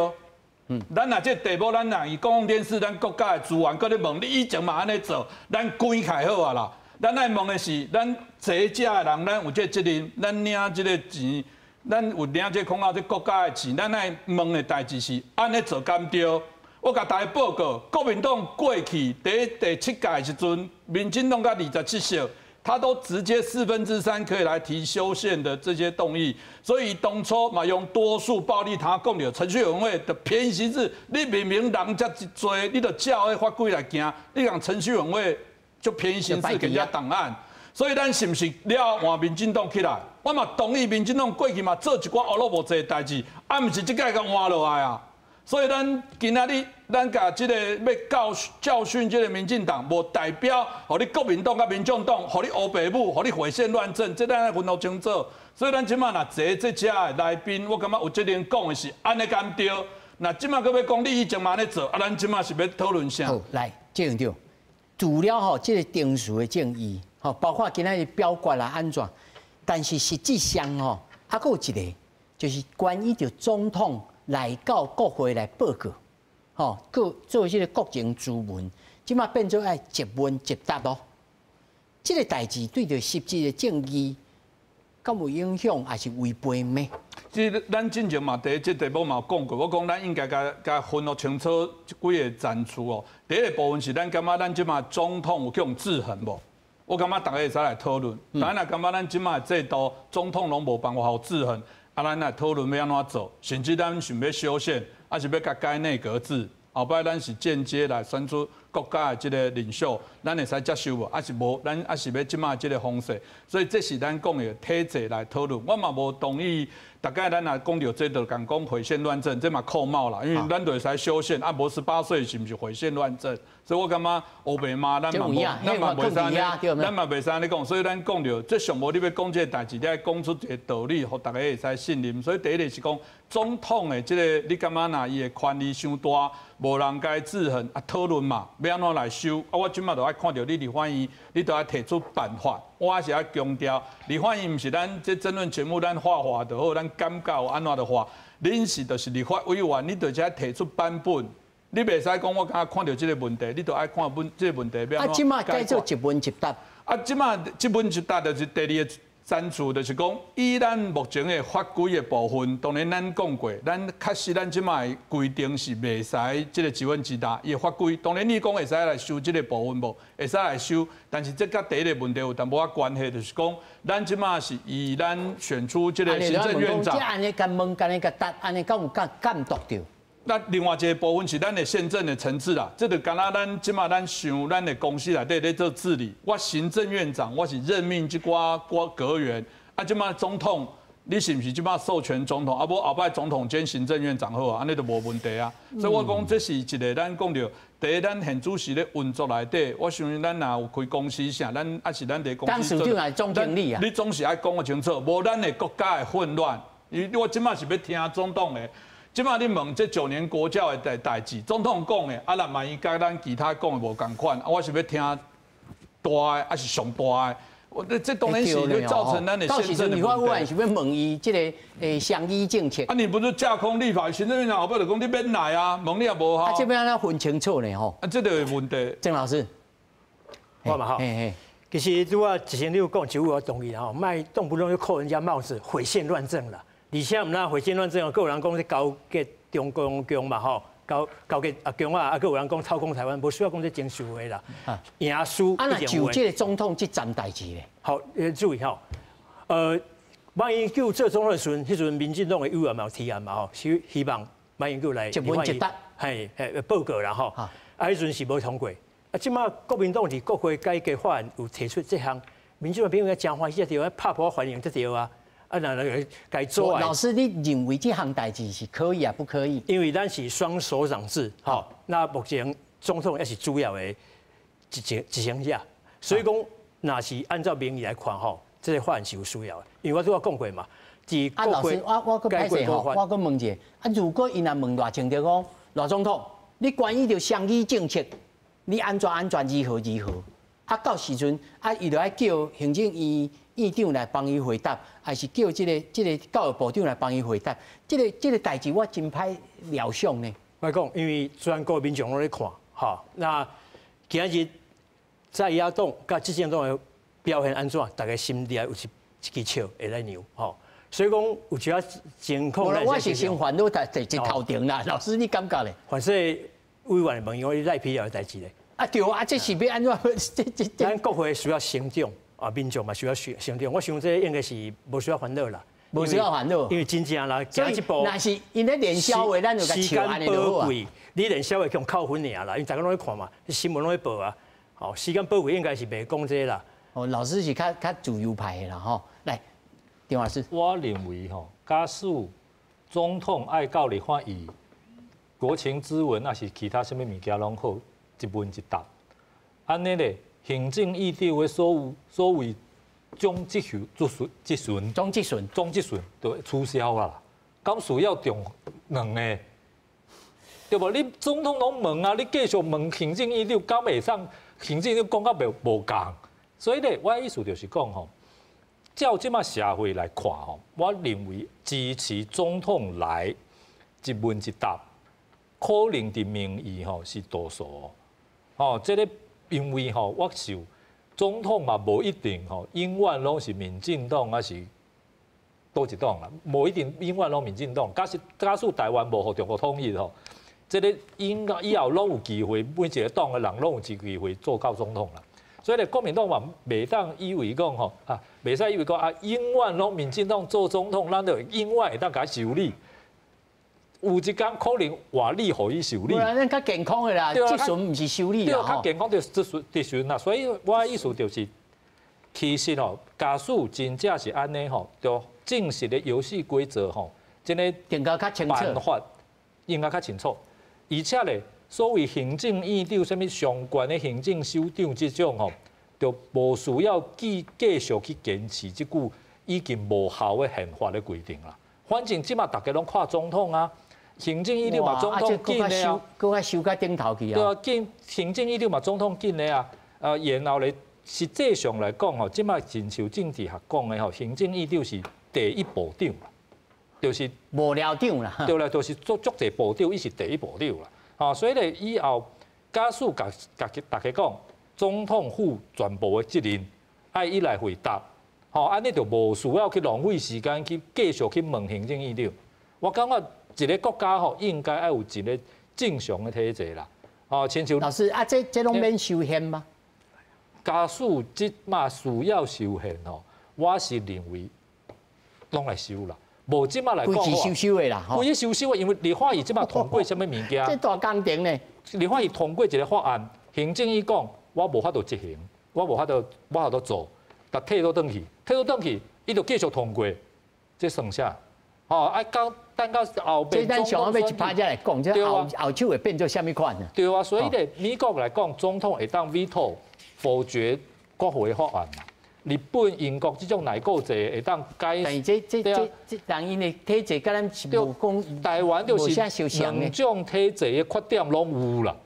咱若这题目，咱若以公共电视，咱国家的资源搁咧问，你以前嘛安尼做，咱关开好啊啦。咱爱问的是，咱坐遮的人，咱有这责任，咱领这个钱。 咱有领这控到这国家的钱，咱爱问的代志是安尼做敢对？我甲大家报告，国民党过去第7届时阵，民进党甲27席，他都直接3/4可以来提修宪的这些动议，所以当初嘛用多数暴力，他讲了程序委员会的偏心是，你明明人遮一多，你就照迄法规来行，你讲程序委员会就偏心是给人家档案。 所以咱是不是了换民进党起来？我嘛同意民进党过去嘛做一寡乌鲁无济代志，啊，毋是即届甲换落来啊。所以咱今仔日咱甲即个要教训即个民进党，无代表互你国民党甲民众党，互你乌白母，互你毁宪乱政，这咱要分好清楚。所以咱即马若坐这遮的来宾，我感觉有责任讲的是安尼敢对？那即马搁要讲你以前嘛安尼做，啊，咱即马是要讨论啥？好，来，郑院长，除了吼即个定数的正义。 吼，包括今仔日表决啦安怎，但是实际上吼，还佫有一个，就是关于着总统来到国会来报告，吼，佮做即个国情咨文，即马变做爱一问一答咯。即个代志对着实际的正义，敢有影响，还是违背咩？即咱之前嘛，第一题目嘛有讲过，我讲咱应该甲分得清楚几个战处哦。第一个部分是咱感觉咱即马总统有去用制衡无？ 我感觉大家会使来讨论，当然感觉咱即卖制度总统拢无办法好制衡，啊，咱来讨论要安怎做，甚至咱想要修宪，还是要甲改内阁制，后摆咱是间接来选出国家的这个领袖，咱会使接受无？还是无？咱还是要即马这个方式？所以这是咱讲的体制来讨论。我嘛无同意。大概咱也讲到这就讲毁宪乱政，这嘛扣帽啦，因为咱就会使修宪，啊，无18岁是毋是毁宪乱政？所以我感觉欧北嘛，咱嘛袂使安尼讲，所以咱讲到这上无你要讲这个代志，你要讲出一个道理，互大家会使信任。所以第一个是讲总统的这个，你感觉呐，伊的权力伤大，无人该制衡啊，讨论嘛，要安怎来修？啊，我即马就爱看到你立法院，你都要提出办法。我还是要强调，立法院毋是咱这争论节目，咱画画就好，咱感觉有安怎的话，恁是就是立法委员，你就只提出版本。你袂使讲我刚看到这个问题，你就爱看这个问题要安怎解决。即马改做一问一答。啊，即马一问一答就是第二个赞助，就是讲以咱目前的法规的部分，当然咱讲过，咱确实咱即马的规定是袂使这个一问一答，伊的法规当然你讲会使来修这个部分无，会使来修，但是这甲第一个问题有淡薄仔关系，就是讲咱即马是以咱选出这个行政院长。即安尼甲问，甲你甲答，安尼敢有监督着？那另外一个部分是咱的宪政的层次啦，这就敢若咱即马咱想咱的公司内底咧做治理，我行政院长我是任命即寡阁员，啊即马总统你是毋是即马授权总统，啊无后摆总统兼行政院长好啊，安尼就无问题啊。所以我讲这是一个咱讲着，第一咱现主席咧运作内底，我相信咱若有开公司啥，咱还是咱伫公司。当市长系总经理啊，你总是爱讲个清楚，无咱的国家的混乱，因为我即马是要听总统的。即马你问这9年国教的代志，总统讲的，啊，若万一甲咱其他讲的无共款，我是要听大的，还是上大的？我这当然是会造成咱的宪政的问题。到时立法委员是要问伊这个商议政策。啊，你不是架空立法，行政院长后摆就讲你免来啊，问你也无效。啊，这边安怎分清楚呢？吼。啊，这个问题。郑老师，我嘛好。其实如果之前你有讲，就我同意哈，卖动不动就扣人家帽子，毁宪乱政啦。而且唔那毁宪乱政，各有人讲是交给中共强嘛吼，交给强啊，各有人讲操控台湾，无需要讲这真实话啦。赢输啊，那就这个总统这站代志咧。好，注意吼，万一叫做总统的时阵，迄阵民进党的委员嘛有提案嘛吼，希望万一叫来一问一答，报告啦吼。啊，迄阵是无通过。啊，即马国民党伫国会改革法案有提出这项，民进党朋友真欢喜，条拍破欢迎这条啊。啊，那该做。老师，你认为这项代志是可以啊，不可以？因为咱是双手掌制，好，那目前总统也是主要的执行者，所以讲，那是按照民意来看吼，这个法案是有需要的。因为我都要讲过嘛，啊，老师，我搁歹势吼，我搁问一下，啊，如果伊若问偌清楚讲，罗总统，你关于着商议政策，你安怎如何？啊，到时阵啊，伊就爱叫行政院长来帮伊回答，还是叫这个教育部长来帮伊回答？这个代志我真歹料想呢。我讲，因为虽然各位民众拢咧看，哈，那今日在野党甲执政党的表现安怎，大家心里有一支笑会来扭，吼。所以讲有一下情况。我是先烦恼在头前啦，老师你感觉咧？反正委员问我赖皮了代志咧。啊对啊，这是要安怎？咱国会需要行政。啊，民众嘛需要行政，我想这应该是无需要烦恼啦，无需要烦恼，因为真正啦，所以那是因咧连销的，咱就甲笑安尼就好啊。你连销的用扣分尔啦，因为大家拢在看嘛，新闻拢在报啊。好，时间宝贵应该是袂讲这啦。哦，老师是较自由派的啦吼。来，丁老师，我认为吼，假使总统爱到立法院，国情咨文还是其他什么物件拢好，一问一答，安尼咧。行政院长的所谓总质询，就会取消啊啦。敢需要重两个，对无？你总统拢问啊，你继续问行政院长，敢袂上？行政院长讲到无共，所以咧，我的意思就是讲吼，照即马社会来看吼，我认为支持总统来一问一答，可能的民意吼是多数哦，这个。因为吼，我想总统嘛无一定吼，永远拢是民进党还是倒一党啦，无一定永远拢民进党。假使台湾无互中国统一吼，这个以后拢有机会，每一个党的人拢有机会做到总统啦。所以咧，国民党嘛袂当以为讲吼啊，袂使以为讲啊，永远拢民进党做总统，咱就永远会当甲修理。有一天可能话你互伊受理。不然咱较健康的啦，即阵毋是修理啦。对，较健康就即阵啦。所以我的意思就是，其实吼，假使真正是安尼吼，就正式的游戏规则吼，真个定较较清楚，办法应该较清楚。而且咧，所谓行政院长、什么上悬的行政首长这种吼，就无需要继续去坚持即句已经无效的宪法的规定啦。反正即马大家拢看总统啊，行政院长嘛总统紧的啊，搁较收到顶头去啊。对啊，紧行政院长嘛总统紧的啊。然后咧，实际上来讲吼，即马真像政治学讲的吼，行政院长是第一部长啦，就是幕僚长啦。对啦，就是足侪部长，伊是第一部长啦。哦，所以咧以后假使大家讲总统府全部的责任爱伊来回答，吼，安尼就无需要去浪费时间去继续去问行政院长。我感觉一个国家吼应该要有一个正常的体制啦。哦，亲像老师啊，这拢免修宪吗？假使即马需要修宪吼，我是认为拢来修啦。无即马来讲，规矩修的啦，规矩修的，因为立法院即马通过什么物件？这大工程呢？立法院通过一个法案，行政院讲我无法度执行，我无法度做，但退倒转去，伊就继续通过，这算啥？哦，等到后边，这咱上要一趴才来讲，这后手会变做啥物款呢？对啊，所以咧，美国来讲，总统会当 veto 否决国会的法案嘛。日本、英国这种内阁制会当改，但是这人因的体制跟咱是无讲，台湾就是两种体制的缺点拢有啦。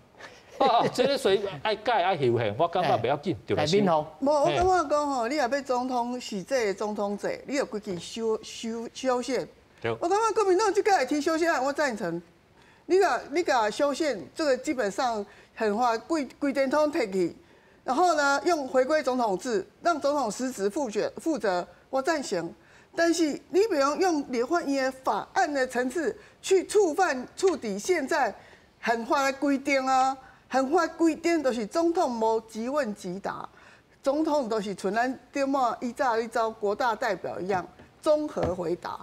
啊，这个所以爱改爱修宪，我感觉不要紧，就来修。无，我感觉讲吼，你若要总统是这个总统制，你要规矩修宪。我感觉国民党这个提修宪案，我赞成。你甲修宪，这个基本上很话规定通提起。然后呢，用回归总统制，让总统实质负责，我赞成。但是你不用立法院的法案的层次去触底现在宪法的规定啊，宪法规定就是总统无即问即答，总统都是像咱对嘛依照国大代表一样综合回答。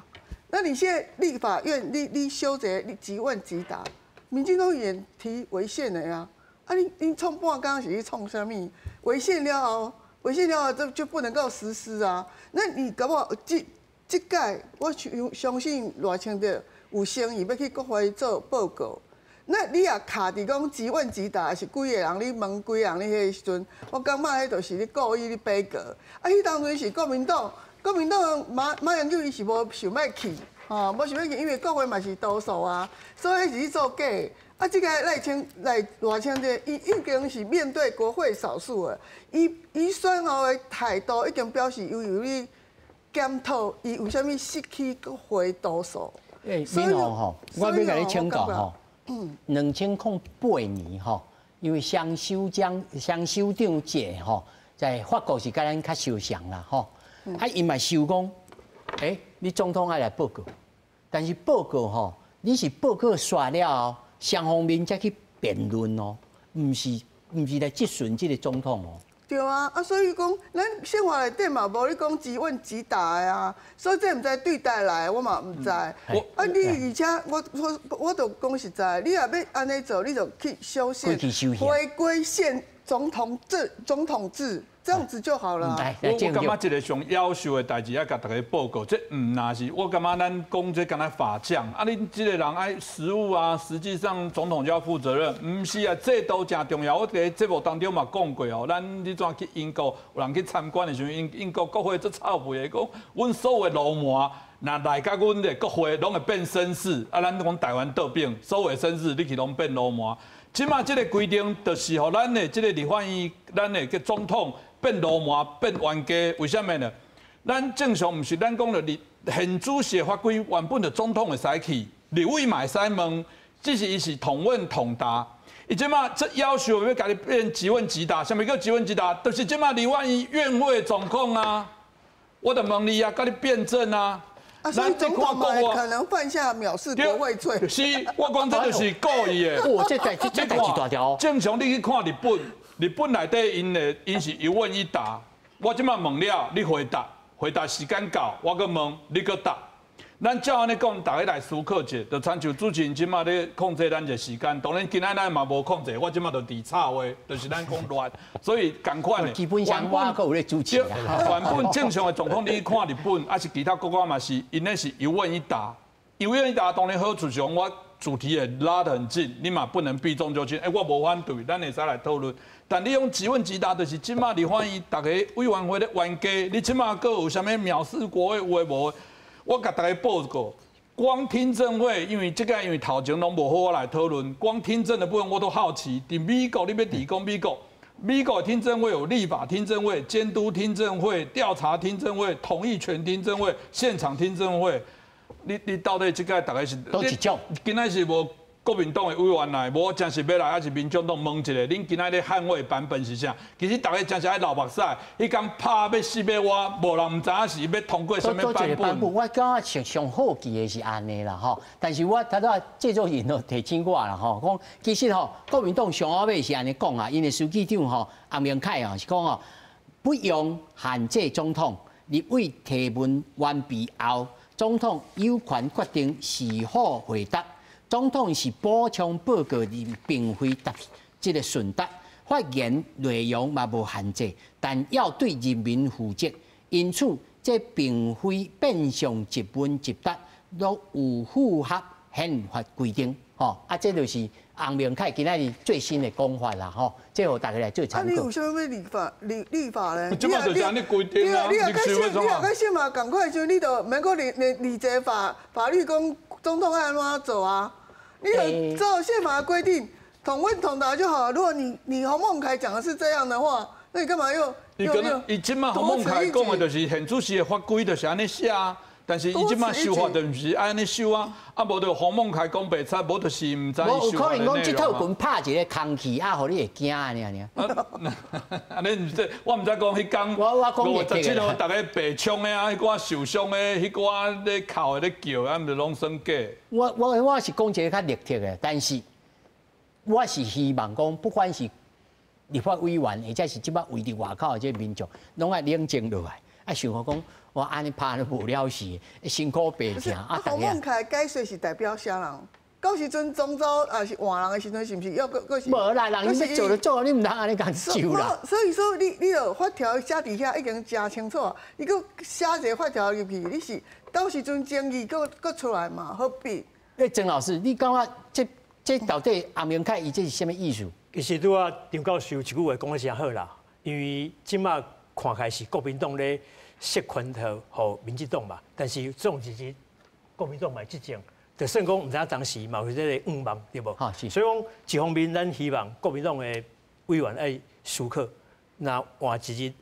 那你现在立法院你修这你即问即答，民进党也提违宪的呀。啊，你冲半刚是去冲什么？违宪了后，这就不能够实施啊。那你搞不好这届我相信赖清德有诚意要去国会做报告。那你也卡伫讲即问即答，是几个人你问几个人你迄个时阵，我感觉迄就是你故意你背锅。啊，迄当阵是国民党马英九伊是无想要去，无想要去，因为国会嘛是多数啊，所以是去做假。啊，这个赖清德，伊已经是面对国会少数了。伊选后的态度已经表示，有咧检讨，伊为虾米失去国会多数。民宏吼，我要甲你请教吼，2008年吼，因为双首长节吼，在法国是甲咱较相像啦吼。啊，伊嘛想讲，你总统爱来报告，但是报告吼，你是报告刷了后。双方面才去辩论哦，唔是来质询这个总统哦。对啊，所以讲，咱宪法内底嘛无你讲即问即答的啊，所以这唔知对待来，我嘛唔知。你而且我就讲实在，你若要安尼做，你就去修宪，回归总统制。这样子就好了。我感觉一个上要求的代志，要甲大家报告。这唔那是，我感觉咱讲这敢若法匠，啊，你这个人爱实务啊，实际上总统就要负责任。唔是啊，制度真重要。我伫节目当中嘛讲过哦，咱你怎去英国，有人去参观的时候，英国国会做臭屁的讲，阮所有的路线，那来甲阮的国会拢会变绅士，啊，咱讲台湾倒变，所有的绅士你去拢变路线。即马这个规定，就是互咱的这个立法院，咱的个总统。变罗马变冤家，为什么呢？咱正常唔是咱讲的宪主席法规原本的总统会使去，立委嘛会使问，只是伊是同问同答。伊即马这要求要甲你变即问即答，什么叫即问即答？就是即马立法院会总控啊，我的问你啊，甲你辩证啊。所以总统嘛可能犯下藐视国会罪。是，我讲这就是故意的。哦，这代志大条。正常你去看日本内底因是一问一答，我即马问了，你回答时间到，我搁问你搁答。咱照安尼讲，大家来思考者，就参像主持人即马咧控制咱个时间，当然今仔咱嘛无控制，我即马就伫插话，就是咱讲乱，所以共款的。基本上我有咧主持原本正常的状况，你看日本，还是其他国家嘛是，因那是一问一答，一问一答当然好处上我。主题也拉得很近，你嘛不能避重就轻。我无反对，咱会使来讨论。但你用即问即答，就是即马立法院大家委员会咧冤家，你即马阁有啥物藐视国会有诶无？我甲大家报告，光听证会，因为头前拢无好我来讨论，光听证的部分我都好奇。伫美国你要提供美国听证会有立法听证会、监督听证会、调查听证会、同意权听证会、现场听证会。你到底这个大概是都一种，今仔是无国民党的委员来，无真是要来，还是民众党问一下，恁今仔咧捍卫版本是啥？其实大家真是爱流目屎，迄讲拍要死要活，无人唔知影是要通过什么版本。我感觉上好奇的是安尼啦吼，但是我头仔制作人哦提醒我啦吼，讲其实吼国民党上后尾是安尼讲啊，因为书记长吼洪明凯哦是讲哦，不用限制总统立委提问完毕后。总统有权决定是否回答。总统是补充报告，并非这个顺答。发言内容嘛无限制，但要对人民负责。因此，这并非变相一问一答，都有符合宪法规定。吼，这就是洪明凯今仔日最新的讲法啦。吼，这互大家来做参考。你有啥物立法咧？即马就是安尼规定啊！你甲宪法共款就你就免个立这法律讲总统爱安怎做啊？你就照宪法规定同问同答就好了。如果你洪孟凯讲的是这样的话，那你干嘛又？伊即马洪孟凯讲的就是宪主席的法规就是安尼写啊。但是伊即马修法就毋是安尼修啊，无就洪孟凯讲白差，无就是毋知伊修法的内容。有可能讲即套拳拍一个空气，互你会惊安尼。安尼毋知，我毋知讲迄天57号大家被枪的啊，迄寡受伤的，迄寡咧哭的咧叫，啊，毋是拢算假。我是讲一个较立体的，但是我是希望讲，不管是立法委员，或者是即摆围伫外口的这民众，拢爱冷静落来，啊，想好讲。我安尼拍都无了事，辛苦白听啊！洪孟凯解说是代表啥人？到时阵中州啊是换人的时阵，是不是要个是？无啦，人要做就做，你唔通安尼讲就啦。所以说你有法条写底下已经真清楚，你搁写一个法条入去，你是到时阵争议搁出来嘛？何必？郑老师，你感觉这到底洪明凯伊这是什么意思？其实拄啊，张教授一句话讲得真好啦，因为即马看开是国民党咧。设拳头和民进党嘛，但是这种其实国民党嘛执政，就算讲唔知当时嘛有这个望对不？所以讲一方面，咱希望国民党的委员爱思考，那换一日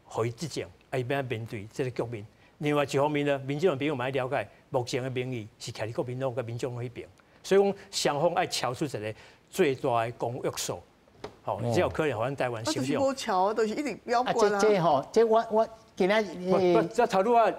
回执政，爱要面对这个局面。另外一方面呢，民进党朋友嘛要了解，目前的民意是徛伫国民党跟民众那边，所以讲双方爱敲出一个最大的公约数。好，只有可能互咱台湾想象。就是无桥，都是一定标准啊。这我今仔这头拄啊，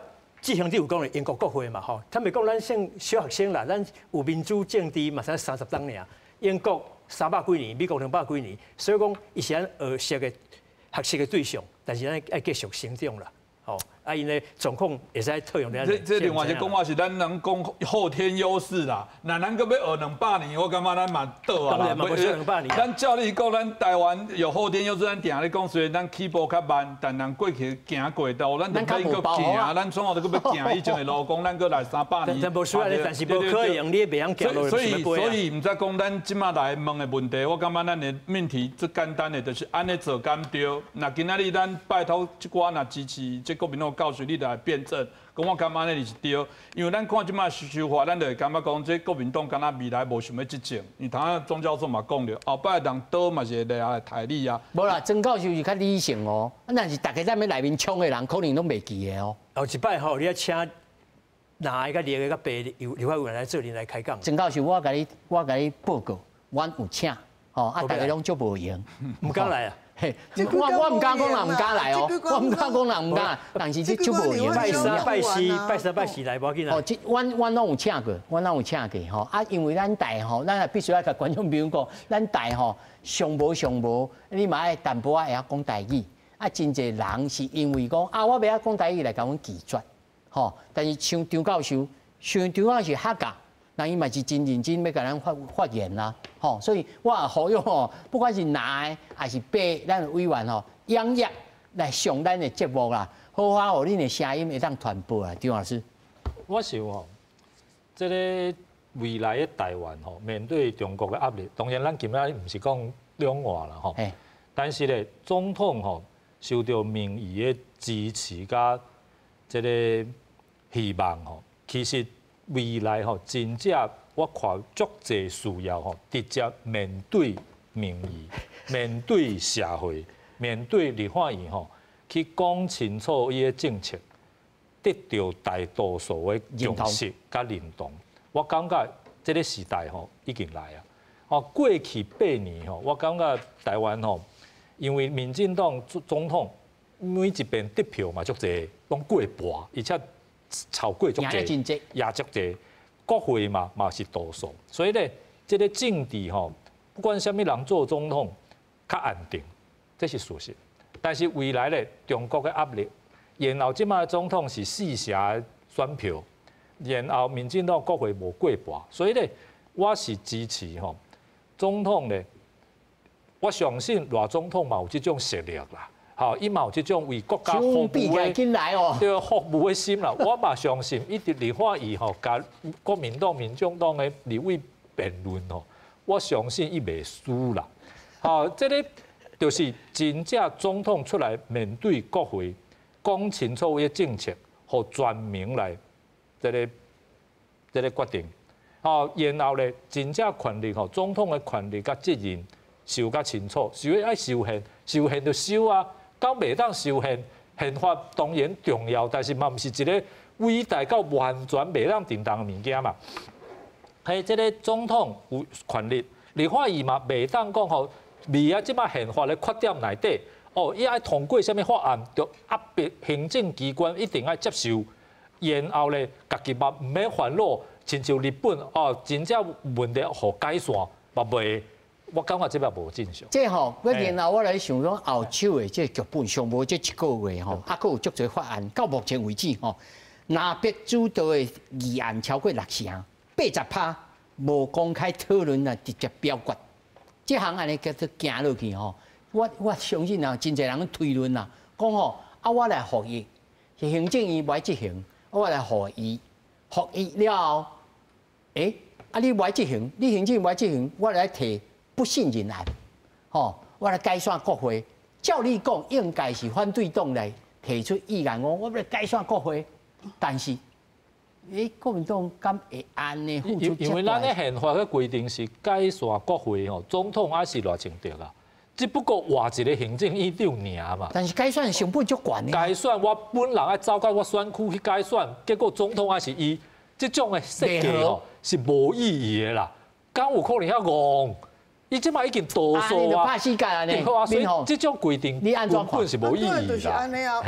志雄你有讲的英国国会嘛？吼，他们讲咱算小学生啦，咱有民主政治嘛才30当尔，英国300几年，美国200几年，所以讲伊是咱学习的对象，但是咱爱继续成长啦。哦，因的状况会使套用咱。这另外一个讲法是咱人讲后天优势啦。那咱搁要学200年，我感觉咱嘛倒啊。当然嘛，不是200年。咱照你讲，咱台湾有后天优势，咱定咧讲，虽然咱起步较慢，但咱过去行过道，咱就可以搁行，咱总后都搁要行以前的路，讲咱搁来300年。但无需要咧，但是无可能，你袂晓行落去。所以唔知讲咱即马来问的问题，我感觉咱的命题最简单的，就是安尼做敢对。那今仔日咱拜托即寡若支持这国民党教授你来辩证，讲我感觉安尼是对，因为咱看即马修法，咱就会感觉讲这国民党敢若未来无想要执政。因为头仔钟教授嘛讲了，后摆人倒嘛是会来抬你啊。无啦，曾教授是较理性哦，但是大家在咩内面冲的人，可能拢袂记的哦。后一摆吼，你要请哪一个列个甲白立法委员来做，你来开讲。曾教授，我甲你报告，阮有请，吼啊，大家拢足无闲，唔敢来啊。嘿，我唔敢讲人唔敢来哦，我唔敢讲人唔敢，但是这就无用。拜三拜四来，无要紧啦。哦，这阮拢有请过，吼啊，因为咱台吼，咱也必须要甲观众朋友讲，咱台吼上无，你嘛爱淡薄仔会晓讲台语，啊，真侪人是因为讲啊，我袂晓讲台语来甲阮拒绝，吼，但是像张教授县长啊是客家，那伊嘛是真认真要甲咱发言啦，吼，所以我也呼吁吼，不管是男的还是白，咱的委员吼，踊跃来上咱的节目啦，好好互恁的声音会当传播啊，张老师。我想吼，这个未来的台湾吼，面对中国的压力，当然咱今仔唔是讲两岸啦吼，但是咧，总统吼受到民意的支持加这个希望吼，其实未来吼真正我看足济需要吼，直接面对民意，面对社会，面对立法院吼，去讲清楚伊的政策，得到大多数的共识甲认同。我感觉这个时代吼已经来啊！哦，过去8年吼，我感觉台湾吼，因为民进党总统每一遍得票嘛足济，拢过半，而且超过足济，也足济。国会嘛是多数，所以咧，这个政治吼，不管什么人做总统，较安定，这是事实。但是未来咧，中国的压力，然后即马总统是4成选票。然后民进党国会无过半，所以咧，我是支持吼总统咧。我相信赖总统嘛有这种实力啦，吼，伊嘛有这种为国家服务的对服务的心啦。我嘛相信，伊伫立法院吼，甲国民党、民众党的立委辩论吼，我相信伊袂输啦。吼，这个就是真正总统出来面对国会，讲清楚伊的政策，互全民来。这个决定，吼，然后咧，真正权力吼，总统的权力甲责任受较清楚，是要爱修宪，修宪就修啊，到袂当修宪，宪法当然重要，但是嘛毋是一个伟大到完全袂当定当的物件嘛。迄这个总统有权力，立法院嘛袂当讲吼，未啊即摆宪法咧缺点内底，哦，伊爱通过啥物法案，就压迫行政机关一定爱接受。然后咧，家己嘛毋免烦恼，亲像日本哦，真正问题互改善，嘛袂，我感觉这边无正常。这吼，我然后我来想讲后手的这剧本上无这1个月吼，还佫有足侪法案，到目前为止吼，拿笔主导的议案超过60%， 80%无公开讨论啊，直接表决。这项安尼叫做行落去吼，我相信啊，真侪人推论啦，讲吼啊，我来服役，行政院袂执行。我来互伊了后，啊你袂执行，你行政袂执行，我来提不信任案，吼，我来改选国会。照你讲，应该是反对党来提出议案，我要改选国会，但是，国民党敢会安尼付出？因为咱的宪法嘅规定是改选国会吼，总统还是偌清德啦。只不过换一个行政院长尔嘛，但是改选成本足悬的。改选我本人爱走到我选区去改选，结果总统还是伊，这种的设计吼是无意义的啦。敢有可能遐戆？伊即摆已经多数啊，拍死界对啊，所以这种规定你安怎看是无意义就是安尼啊，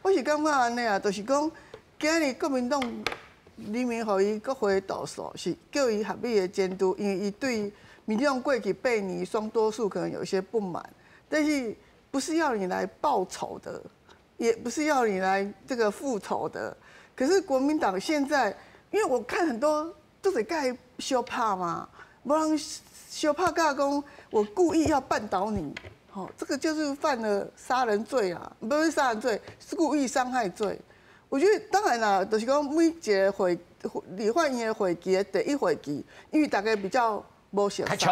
我是感觉安尼啊，就是讲今日国民党里面互伊国会倒数是叫伊合理的监督，因为伊对。民进党过去8年双多数可能有一些不满，但是不是要你来报仇的，也不是要你来这个复仇的。可是国民党现在，因为我看很多都是盖修怕嘛，不让修怕尬讲，我故意要绊倒你，好，这个就是犯了杀人罪啊，不是杀人罪，是故意伤害罪。我觉得当然啦，就是讲每一个立法院的会期的第一会期，因为大家比较。无熟悉，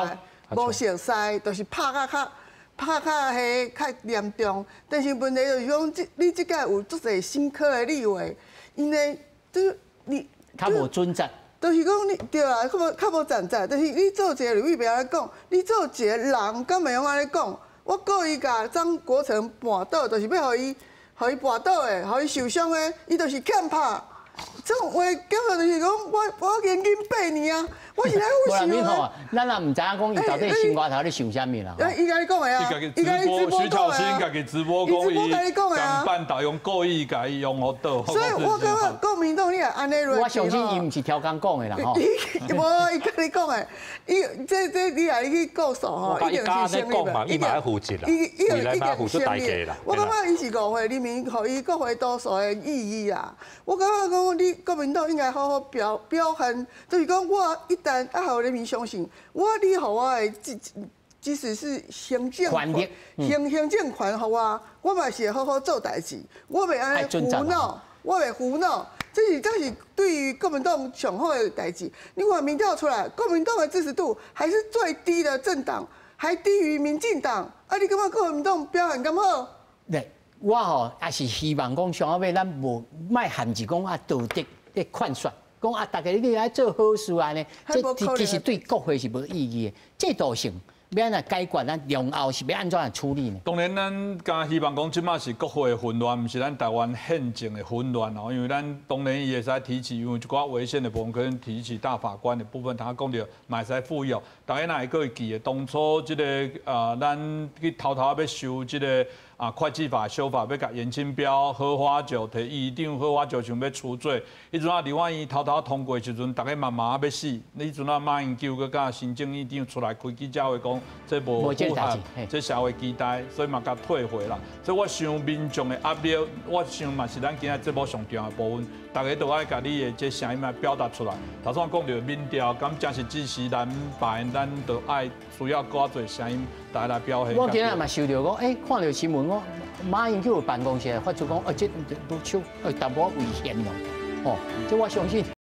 无熟悉，就是拍较迄较严重。但是问题就是讲，你即届有足侪新科的立委，因为就是你较无准则，就是讲你对啦，较无站在。但是你做一个立委，别安尼讲，你做一个人，敢袂用安尼讲？我故意甲张国成绊倒，就是要互伊绊倒的，互伊受伤的，伊就是欠拍。这种话根本就是讲，我研究8年啊，我是来复习的。咱也唔知影讲伊到底心外头咧想啥物啦。伊甲你讲的啊，伊家己直播，徐巧芯家己直播讲伊讲啊，办导用故意甲伊用好倒。所以我感觉国民党你也安尼落。我相信伊唔是调工讲的啦吼。无，伊跟你讲的，这你来去告诉吼，一定是胜利嘛，伊嘛要负责啦，未来嘛付出代价啦。我感觉伊是误会人民，互伊国会多数的意义啦。我感觉讲，你国民党应该好好表现，就是讲我一旦互人民相信，你互我的即使是行政权互我嘛是好好做代志，我袂安尼胡闹，我袂胡闹。这是对于国民党上好的代志。你看民调出来，国民党的支持度还是最低的政党，还低于民进党。啊，你感觉国民党表现咁好？对，我吼也是希望讲上后尾咱无卖限制讲道德的劝说，讲大家你来做好事安尼，这其实对国会是无意义的，制度性。要安怎解决？咱用后是要安怎来处理呢？当然，咱敢希望讲，即马是国会的混乱，毋是咱台湾宪政的混乱哦。因为咱当然伊会使提起，因为一寡违宪的部分，可能提起大法官的部分，他讲到嘛会使复用。大家哪会会记的？当初即个咱去偷要修即个会计法修法，要甲严清标、何华九提议长何华九想要除罪。迄阵立法院偷通过的时阵，大家嘛要死。迄阵马英九佮甲行政院长出来开记者会讲。这无符合这社会期待，所以嘛甲退回啦。所以我想民众的压力，我想嘛是咱今仔节目上重要的部分，大家都爱甲你的这声音来表达出来。头先讲到民调，咁真是支持咱白，咱都爱需要更多声音，大家来表现。我今日嘛收到讲，看到新闻，我马英九办公室发出讲，这不手，淡薄危险咯，这我相信。